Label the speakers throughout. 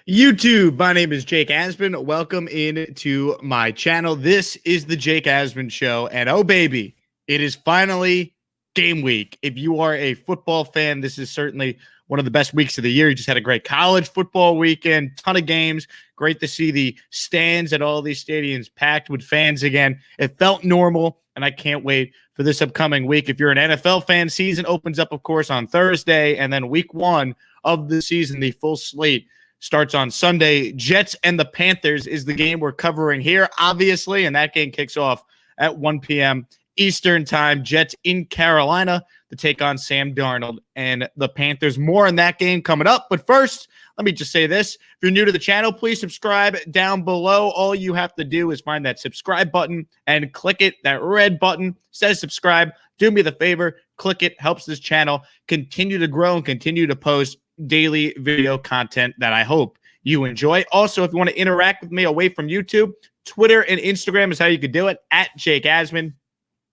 Speaker 1: YouTube, my name is Jake Asman. Welcome into my channel. This is the Jake Asman Show, and oh baby, it is finally game week. If you are a football fan, this is certainly one of the best weeks of the year. You just had a great college football weekend, ton of games. Great to see the stands at all these stadiums packed with fans again. It felt normal, and I can't wait for this upcoming week. If you're an NFL fan, season opens up, of course, on Thursday, and then week one of the season, the full slate, starts on Sunday. Jets and the Panthers is the game we're covering here, obviously, and that game kicks off at 1 p.m. Eastern time. Jets in Carolina to take on Sam Darnold and the Panthers. More on that game coming up. But first, let me just say this. If you're new to the channel, please subscribe down below. All you have to do is find that subscribe button and click it. That red button says subscribe. Do me the favor. Click it. Helps this channel continue to grow and continue to post daily video content that I hope you enjoy. Also, if you want to interact with me away from YouTube, Twitter and Instagram is how you can do it. At Jake Asman.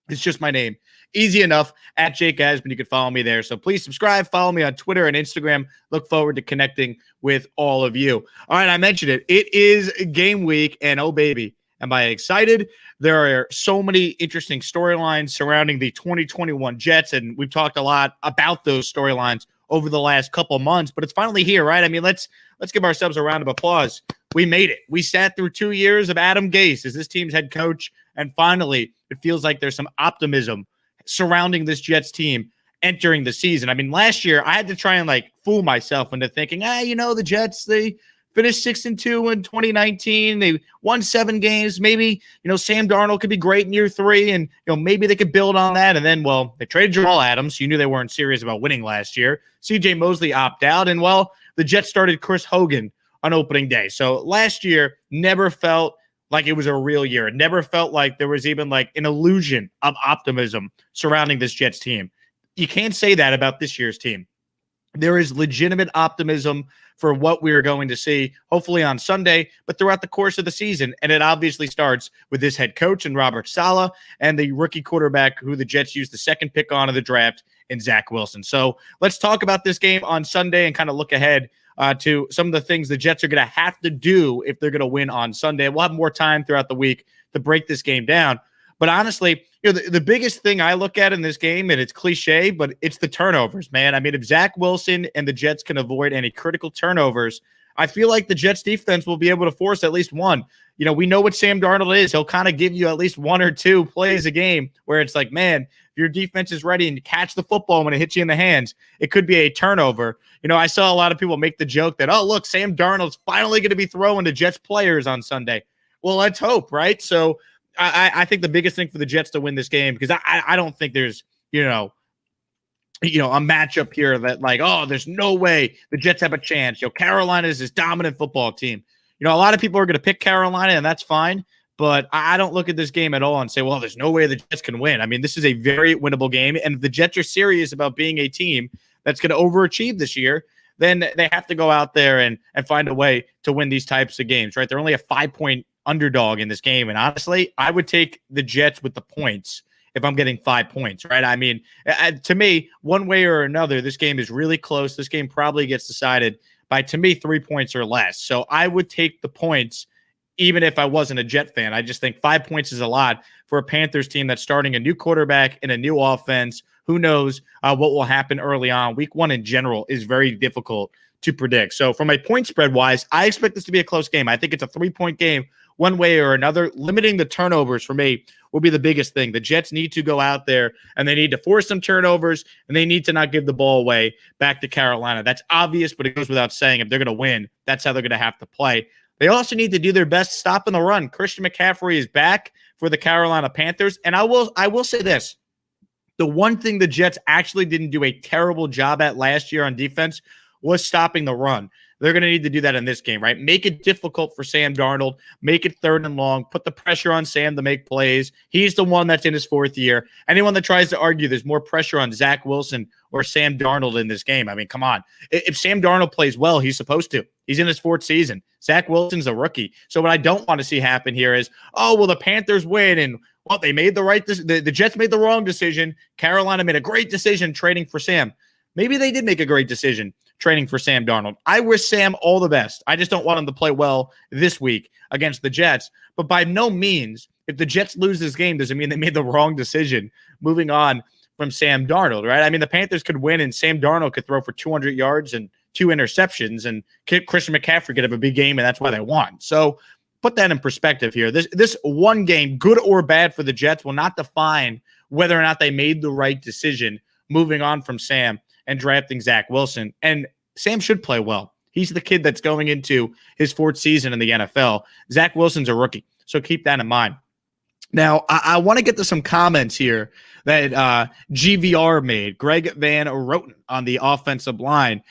Speaker 1: It's just my name. Easy enough. At Jake Asman. You can follow me there. So please subscribe. Follow me on Twitter and Instagram. Look forward to connecting with all of you. All right, I mentioned it. It is game week, and oh, baby, am I excited. There are so many interesting storylines surrounding the 2021 Jets, and we've talked a lot about those storylines over the last couple months, but it's finally here, right? I mean, let's give ourselves a round of applause. We made it. We sat through 2 years of Adam Gase as this team's head coach, and finally, it feels like there's some optimism surrounding this Jets team entering the season. I mean, last year, I had to try and fool myself into thinking, the Jets, they finished 6-2 in 2019. They won 7 games. Maybe, Sam Darnold could be great in year 3, and, maybe they could build on that. And then, they traded Jamal Adams. So you knew they weren't serious about winning last year. CJ Mosley opted out. And, the Jets started Chris Hogan on opening day. So last year never felt like it was a real year. It never felt like there was even an illusion of optimism surrounding this Jets team. You can't say that about this year's team. There is legitimate optimism for what we are going to see, hopefully on Sunday, but throughout the course of the season. And it obviously starts with this head coach and Robert Saleh and the rookie quarterback who the Jets used the second pick on in the draft in Zach Wilson. So let's talk about this game on Sunday and kind of look ahead to some of the things the Jets are going to have to do if they're going to win on Sunday. We'll have more time throughout the week to break this game down. But honestly, the biggest thing I look at in this game, and it's cliche, but it's the turnovers, man. I mean, if Zach Wilson and the Jets can avoid any critical turnovers, I feel like the Jets defense will be able to force at least one. We know what Sam Darnold is. He'll kind of give you at least 1 or 2 plays a game where it's like, man, if your defense is ready and you catch the football when it hits you in the hands, it could be a turnover. I saw a lot of people make the joke that, oh, look, Sam Darnold's finally going to be throwing to Jets players on Sunday. Well, let's hope, right? So I think the biggest thing for the Jets to win this game, because I don't think there's, a matchup here that there's no way the Jets have a chance. Carolina is this dominant football team. A lot of people are going to pick Carolina, and that's fine. But I don't look at this game at all and say, well, there's no way the Jets can win. I mean, this is a very winnable game. And if the Jets are serious about being a team that's going to overachieve this year, then they have to go out there and find a way to win these types of games, right? They're only a 5-point underdog in this game. And honestly, I would take the Jets with the points if I'm getting 5 points, right? I mean, to me, one way or another, this game is really close. This game probably gets decided by, to me, 3 points or less. So I would take the points even if I wasn't a Jet fan. I just think 5 points is a lot for a Panthers team that's starting a new quarterback and a new offense. Who knows what will happen early on. Week 1 in general is very difficult to predict. So from a point spread wise, I expect this to be a close game. I think it's a 3-point game one way or another. Limiting the turnovers for me will be the biggest thing. The Jets need to go out there and they need to force some turnovers, and they need to not give the ball away back to Carolina. That's obvious, but it goes without saying. If they're going to win, that's how they're going to have to play. They also need to do their best stopping the run. Christian McCaffrey is back for the Carolina Panthers. And I will say this. The one thing the Jets actually didn't do a terrible job at last year on defense was stopping the run. They're going to need to do that in this game, right? Make it difficult for Sam Darnold. Make it 3rd and long. Put the pressure on Sam to make plays. He's the one that's in his 4th year. Anyone that tries to argue there's more pressure on Zach Wilson or Sam Darnold in this game, I mean, come on. If Sam Darnold plays well, he's supposed to. He's in his 4th season. Zach Wilson's a rookie. So what I don't want to see happen here is, oh, well, the Panthers win, and well, they made the right the Jets made the wrong decision. Carolina made a great decision trading for Sam. Maybe they did make a great decision training for Sam Darnold. I wish Sam all the best. I just don't want him to play well this week against the Jets. But by no means, if the Jets lose this game, doesn't mean they made the wrong decision moving on from Sam Darnold, right? I mean, the Panthers could win and Sam Darnold could throw for 200 yards and 2 interceptions, and Christian McCaffrey could have a big game, and that's why they won. So put that in perspective here. This one game, good or bad for the Jets, will not define whether or not they made the right decision moving on from Sam and drafting Zach Wilson. And Sam should play well. He's the kid that's going into his 4th season in the NFL. Zach Wilson's a rookie, so keep that in mind. Now, I want to get to some comments here that GVR made, Greg Van Roten, on the offensive line.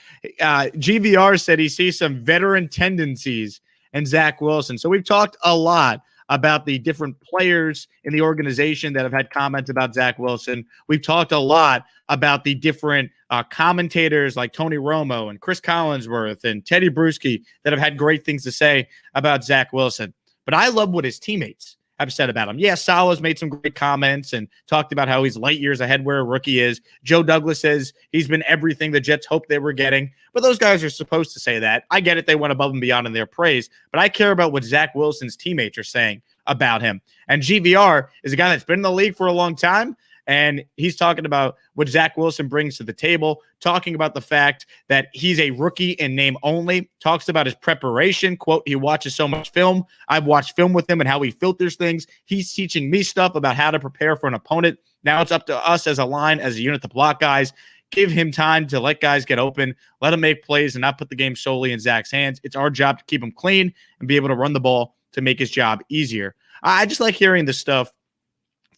Speaker 1: GVR said he sees some veteran tendencies in Zach Wilson. So we've talked a lot about the different players in the organization that have had comments about Zach Wilson. We've talked a lot about the different commentators like Tony Romo and Chris Collinsworth and Teddy Bruschi that have had great things to say about Zach Wilson. But I love what his teammates have said about him. Yeah, Saleh's made some great comments and talked about how he's light years ahead where a rookie is. Joe Douglas says he's been everything the Jets hoped they were getting. But those guys are supposed to say that. I get it. They went above and beyond in their praise. But I care about what Zach Wilson's teammates are saying about him. And GVR is a guy that's been in the league for a long time. And he's talking about what Zach Wilson brings to the table, talking about the fact that he's a rookie in name only, talks about his preparation. Quote, he watches so much film. I've watched film with him and how he filters things. He's teaching me stuff about how to prepare for an opponent. Now it's up to us as a line, as a unit to block guys. Give him time to let guys get open, let him make plays and not put the game solely in Zach's hands. It's our job to keep him clean and be able to run the ball to make his job easier. I just like hearing this stuff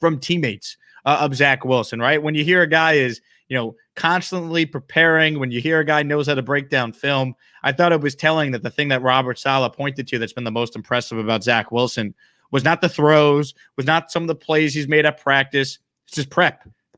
Speaker 1: from teammates of Zach Wilson, right? When you hear a guy is, constantly preparing, when you hear a guy knows how to break down film, I thought it was telling that the thing that Robert Saleh pointed to that's been the most impressive about Zach Wilson was not the throws, was not some of the plays he's made at practice. It's his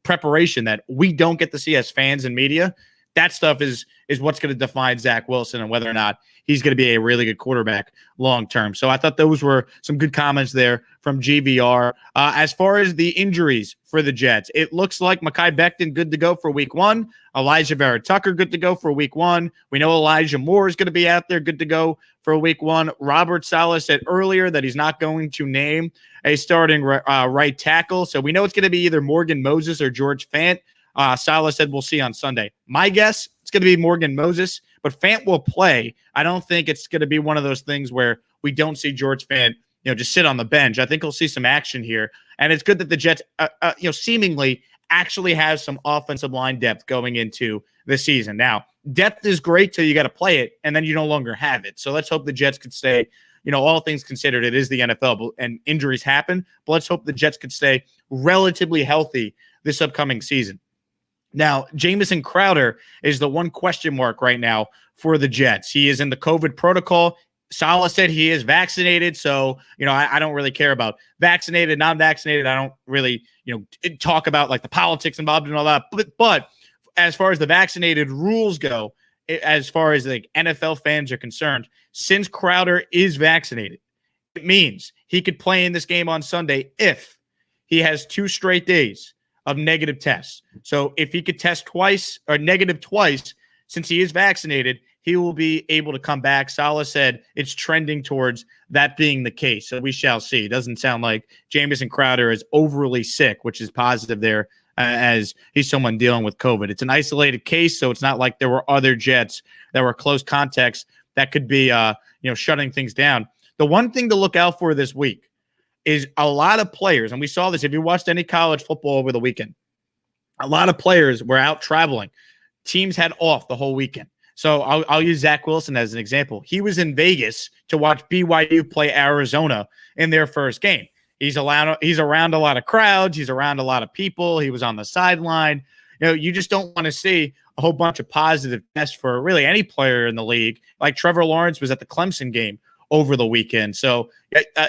Speaker 1: preparation that we don't get to see as fans and media. That stuff is what's going to define Zach Wilson and whether or not he's going to be a really good quarterback long term. So I thought those were some good comments there from GVR. As far as the injuries for the Jets, it looks like Mekhi Becton good to go for week 1. Elijah Vera-Tucker good to go for week 1. We know Elijah Moore is going to be out there good to go for week 1. Robert Saleh said earlier that he's not going to name a starting right tackle. So we know it's going to be either Morgan Moses or George Fant. Saleh said we'll see on Sunday. My guess, it's going to be Morgan Moses, but Fant will play. I don't think it's going to be one of those things where we don't see George Fant, just sit on the bench. I think we'll see some action here. And it's good that the Jets, seemingly actually have some offensive line depth going into the season. Now, depth is great till you got to play it, and then you no longer have it. So let's hope the Jets could stay, all things considered, it is the NFL, and injuries happen, but let's hope the Jets could stay relatively healthy this upcoming season. Now, Jamison Crowder is the one question mark right now for the Jets. He is in the COVID protocol. Saleh said he is vaccinated, so I don't really care about vaccinated, non-vaccinated. I don't really talk about like the politics involved and all that. But as far as the vaccinated rules go, as far as like NFL fans are concerned, since Crowder is vaccinated, it means he could play in this game on Sunday if he has 2 straight days of negative tests. So if he could test twice or negative twice, since he is vaccinated, he will be able to come back. Saleh said it's trending towards that being the case. So we shall see. It doesn't sound like Jamison Crowder is overly sick, which is positive there as he's someone dealing with COVID. It's an isolated case, so it's not like there were other Jets that were close contacts that could be, shutting things down. The one thing to look out for this week is a lot of players, and we saw this if you watched any college football over the weekend, a lot of players were out traveling. Teams had off the whole weekend. So I'll use Zach Wilson as an example. He was in Vegas to watch BYU play Arizona in their first game. He's around a lot of crowds. He's around a lot of people. He was on the sideline. You just don't want to see a whole bunch of positive tests for really any player in the league. Like Trevor Lawrence was at the Clemson game over the weekend. So,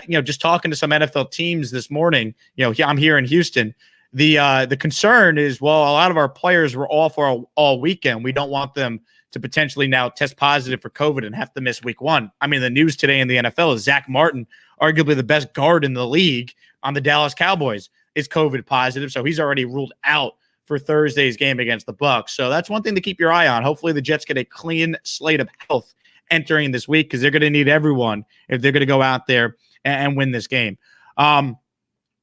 Speaker 1: just talking to some NFL teams this morning, I'm here in Houston. The concern is, well, a lot of our players were off for all weekend. We don't want them to potentially now test positive for COVID and have to miss week 1. I mean, the news today in the NFL is Zach Martin, arguably the best guard in the league on the Dallas Cowboys, is COVID positive. So he's already ruled out for Thursday's game against the Bucs. So that's one thing to keep your eye on. Hopefully the Jets get a clean slate of health entering this week, because they're going to need everyone if they're going to go out there and win this game.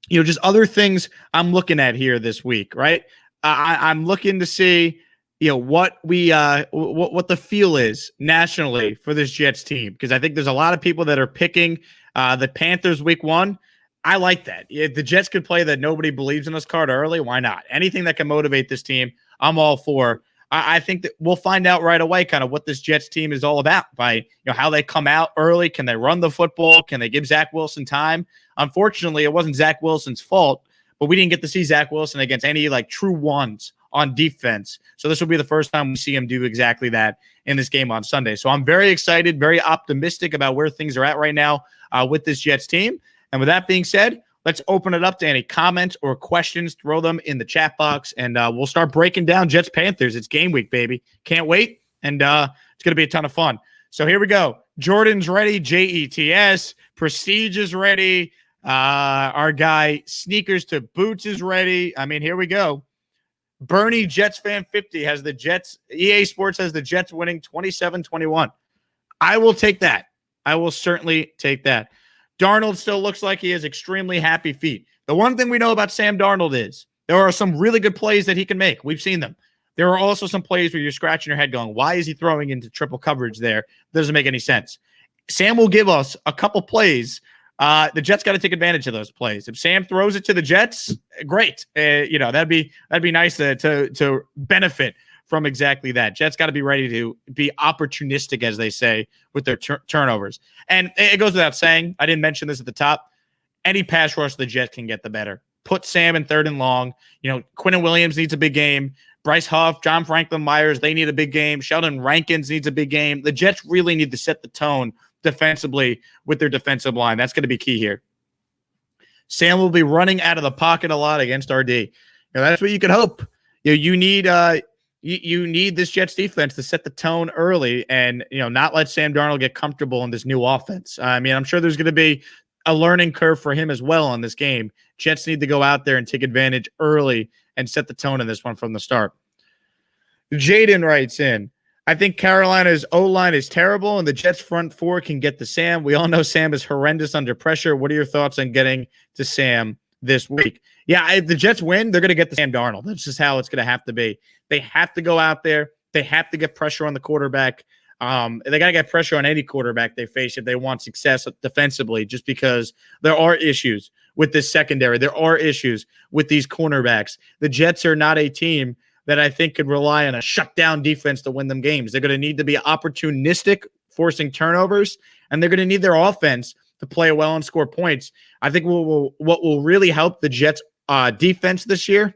Speaker 1: Just other things I'm looking at here this week, right? I'm looking to see, what the feel is nationally for this Jets team, because I think there's a lot of people that are picking the Panthers week 1. I like that. If the Jets could play that nobody believes in us card early, why not? Anything that can motivate this team, I'm all for. I think that we'll find out right away kind of what this Jets team is all about by how they come out early. Can they run the football? Can they give Zach Wilson time? Unfortunately, it wasn't Zach Wilson's fault, but we didn't get to see Zach Wilson against any true ones on defense. So this will be the first time we see him do exactly that in this game on Sunday. So I'm very excited, very optimistic about where things are at right now with this Jets team. And with that being said, let's open it up to any comments or questions. Throw them in the chat box, and we'll start breaking down Jets Panthers. It's game week, baby. Can't wait, and it's going to be a ton of fun. So here we go. Jordan's ready. JETS. Prestige is ready. Our guy Sneakers to Boots is ready. I mean, here we go. Bernie Jets fan 50 has the Jets. EA Sports has the Jets winning 27-21. I will take that. I will certainly take that. Darnold still looks like he has extremely happy feet. The one thing we know about Sam Darnold is there are some really good plays that he can make. We've seen them. There are also some plays where you're scratching your head going, why is he throwing into triple coverage there? Doesn't make any sense. Sam will give us a couple plays. The Jets got to take advantage of those plays. If Sam throws it to the Jets, great. That'd be nice to benefit from exactly that. Jets got to be ready to be opportunistic, as they say, with their turnovers. And it goes without saying, I didn't mention this at the top, any pass rush the Jets can get, the better. Put Sam in 3rd and long. Quinnen Williams needs a big game. Bryce Huff, John Franklin Myers, they need a big game. Sheldon Rankins needs a big game. The Jets really need to set the tone defensively with their defensive line. That's going to be key here. Sam will be running out of the pocket a lot against RD. That's what you could hope. You need you need this Jets defense to set the tone early and not let Sam Darnold get comfortable in this new offense. I mean, I'm sure there's going to be a learning curve for him as well on this game. Jets need to go out there and take advantage early and set the tone in this one from the start. Jaden writes in, I think Carolina's O-line is terrible and the Jets front 4 can get to Sam. We all know Sam is horrendous under pressure. What are your thoughts on getting to Sam this week? Yeah, if the Jets win, they're going to get to Sam Darnold. That's just how it's going to have to be. They have to go out there. They have to get pressure on the quarterback. They got to get pressure on any quarterback they face if they want success defensively, just because there are issues with this secondary. There are issues with these cornerbacks. The Jets are not a team that I think could rely on a shutdown defense to win them games. They're going to need to be opportunistic, forcing turnovers, and they're going to need their offense to play well and score points. I think what will really help the Jets defense this year,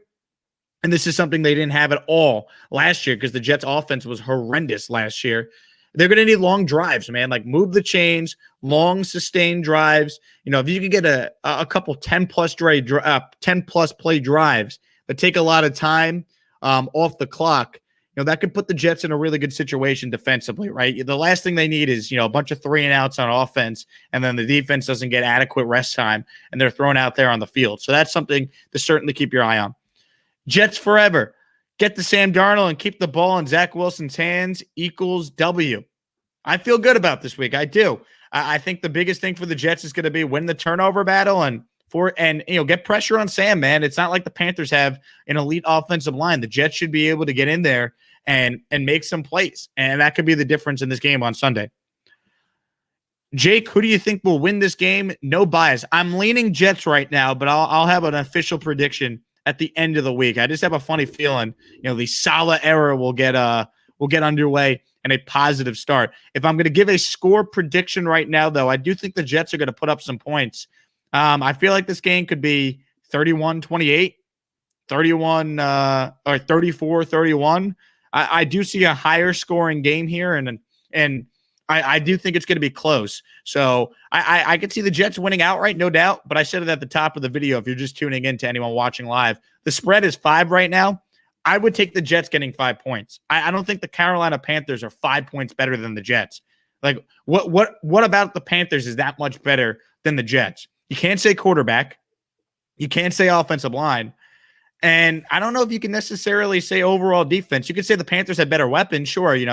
Speaker 1: and this is something they didn't have at all last year because the Jets offense was horrendous last year. They're going to need long drives, man. Like move the chains, long sustained drives. If you can get a couple 10-plus play drives that take a lot of time off the clock, that could put the Jets in a really good situation defensively, right? The last thing they need is, a bunch of 3-and-outs on offense, and then the defense doesn't get adequate rest time, and they're thrown out there on the field. So that's something to certainly keep your eye on. Jets forever. Get to Sam Darnold and keep the ball in Zach Wilson's hands equals W. I feel good about this week. I do. I think the biggest thing for the Jets is going to be win the turnover battle and get pressure on Sam, man. It's not like the Panthers have an elite offensive line. The Jets should be able to get in there and make some plays, and that could be the difference in this game on Sunday. Jake, who do you think will win this game? No bias. I'm leaning Jets right now, but I'll have an official prediction at the end of the week. I just have a funny feeling, the Saleh era will get underway and a positive start. If I'm going to give a score prediction right now, though, I do think the Jets are going to put up some points. I feel like this game could be 31-28, 31 or 34-31. I do see a higher scoring game here, and I do think it's going to be close. So I could see the Jets winning outright, no doubt. But I said it at the top of the video. If you're just tuning in to anyone watching live, the spread is 5 right now. I would take the Jets getting 5 points. I don't think the Carolina Panthers are 5 points better than the Jets. Like what about the Panthers is that much better than the Jets? You can't say quarterback. You can't say offensive line. And I don't know if you can necessarily say overall defense. You could say the Panthers had better weapons. Sure, they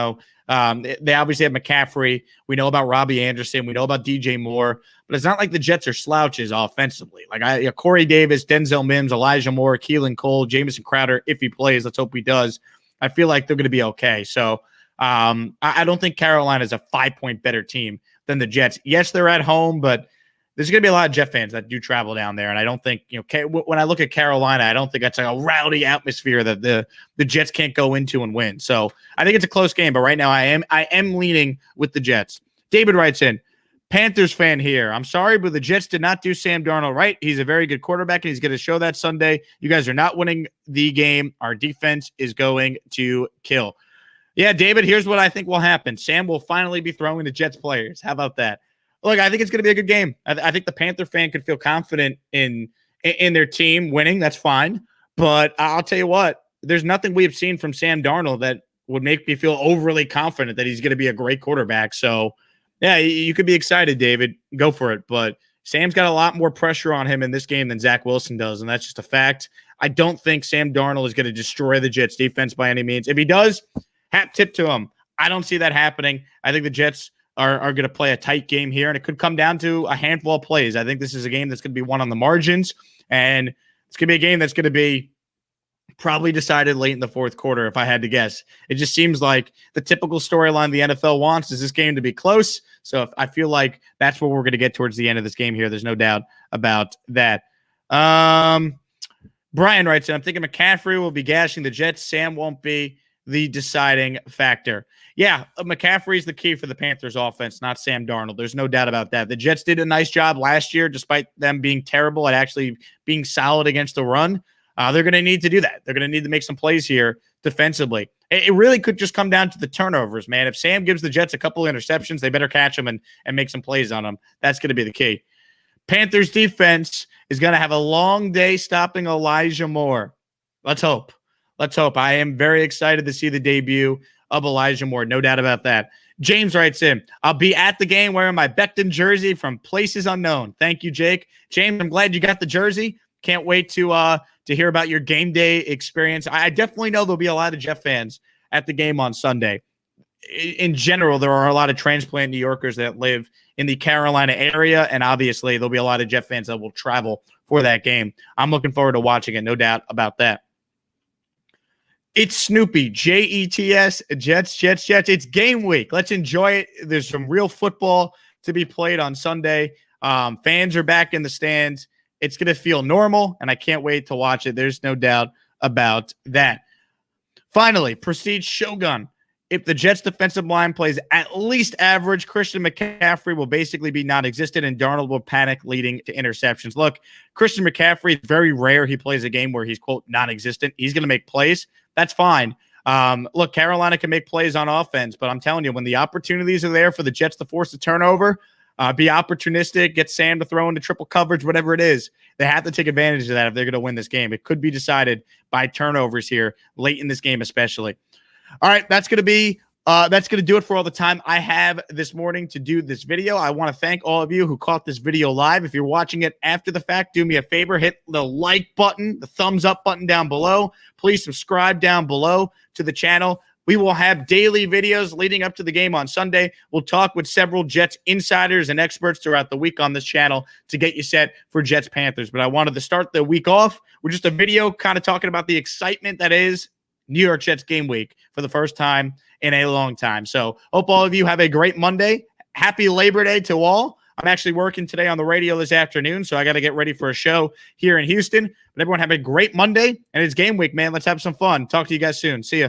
Speaker 1: obviously have McCaffrey. We know about Robbie Anderson. We know about DJ Moore. But it's not like the Jets are slouches offensively. Like Corey Davis, Denzel Mims, Elijah Moore, Keelan Cole, Jamison Crowder, if he plays, let's hope he does. I feel like they're going to be okay. So I don't think Carolina is a 5-point better team than the Jets. Yes, they're at home, but there's going to be a lot of Jet fans that do travel down there. And I don't think, when I look at Carolina, I don't think that's like a rowdy atmosphere that the Jets can't go into and win. So I think it's a close game, but right now I am leaning with the Jets. David writes in, Panthers fan here. I'm sorry, but the Jets did not do Sam Darnold right. He's a very good quarterback, and he's going to show that Sunday. You guys are not winning the game. Our defense is going to kill. Yeah, David, here's what I think will happen. Sam will finally be throwing the Jets players. How about that? Look, I think it's going to be a good game. I think the Panther fan could feel confident in their team winning. That's fine. But I'll tell you what, there's nothing we have seen from Sam Darnold that would make me feel overly confident that he's going to be a great quarterback. So, yeah, you could be excited, David. Go for it. But Sam's got a lot more pressure on him in this game than Zach Wilson does, and that's just a fact. I don't think Sam Darnold is going to destroy the Jets' defense by any means. If he does, hat tip to him. I don't see that happening. I think the Jets are going to play a tight game here, and it could come down to a handful of plays. I think this is a game that's going to be won on the margins, and it's going to be a game that's going to be probably decided late in the fourth quarter, if I had to guess. It just seems like the typical storyline the NFL wants is this game to be close. So I feel like that's what we're going to get towards the end of this game here. There's no doubt about that. Brian writes in, I'm thinking McCaffrey will be gashing the Jets. Sam won't be the deciding factor. Yeah, McCaffrey's the key for the Panthers offense, not Sam Darnold. There's no doubt about that. The Jets did a nice job last year, despite them being terrible at actually being solid against the run. They're going to need to do that. They're going to need to make some plays here defensively. It really could just come down to the turnovers, man. If Sam gives the Jets a couple of interceptions, they better catch them and make some plays on them. That's going to be the key. Panthers defense is going to have a long day stopping Elijah Moore. Let's hope. Let's hope. I am very excited to see the debut of Elijah Moore. No doubt about that. James writes in, I'll be at the game wearing my Becton jersey from places unknown. Thank you, Jake. James, I'm glad you got the jersey. Can't wait to hear about your game day experience. I definitely know there'll be a lot of Jeff fans at the game on Sunday. In general, there are a lot of transplant New Yorkers that live in the Carolina area, and obviously there'll be a lot of Jeff fans that will travel for that game. I'm looking forward to watching it, no doubt about that. It's Snoopy, Jets, Jets. It's game week. Let's enjoy it. There's some real football to be played on Sunday. Fans are back in the stands. It's going to feel normal, and I can't wait to watch it. There's no doubt about that. Finally, Prestige Shogun. If the Jets defensive line plays at least average, Christian McCaffrey will basically be non-existent, and Darnold will panic, leading to interceptions. Look, Christian McCaffrey, it's very rare he plays a game where he's, quote, non-existent. He's going to make plays. That's fine. Look, Carolina can make plays on offense, but I'm telling you, when the opportunities are there for the Jets to force a turnover, be opportunistic, get Sam to throw into triple coverage, whatever it is, they have to take advantage of that if they're going to win this game. It could be decided by turnovers here late in this game, especially. All right, that's going to do it for all the time I have this morning to do this video. I want to thank all of you who caught this video live. If you're watching it after the fact, do me a favor, hit the like button, the thumbs up button down below. Please subscribe down below to the channel. We will have daily videos leading up to the game on Sunday. We'll talk with several Jets insiders and experts throughout the week on this channel to get you set for Jets Panthers. But I wanted to start the week off with just a video kind of talking about the excitement that is New York Jets game week for the first time in a long time. So hope all of you have a great Monday. Happy Labor Day to all. I'm actually working today on the radio this afternoon, so I got to get ready for a show here in Houston. But everyone have a great Monday, and it's game week, man. Let's have some fun. Talk to you guys soon. See ya.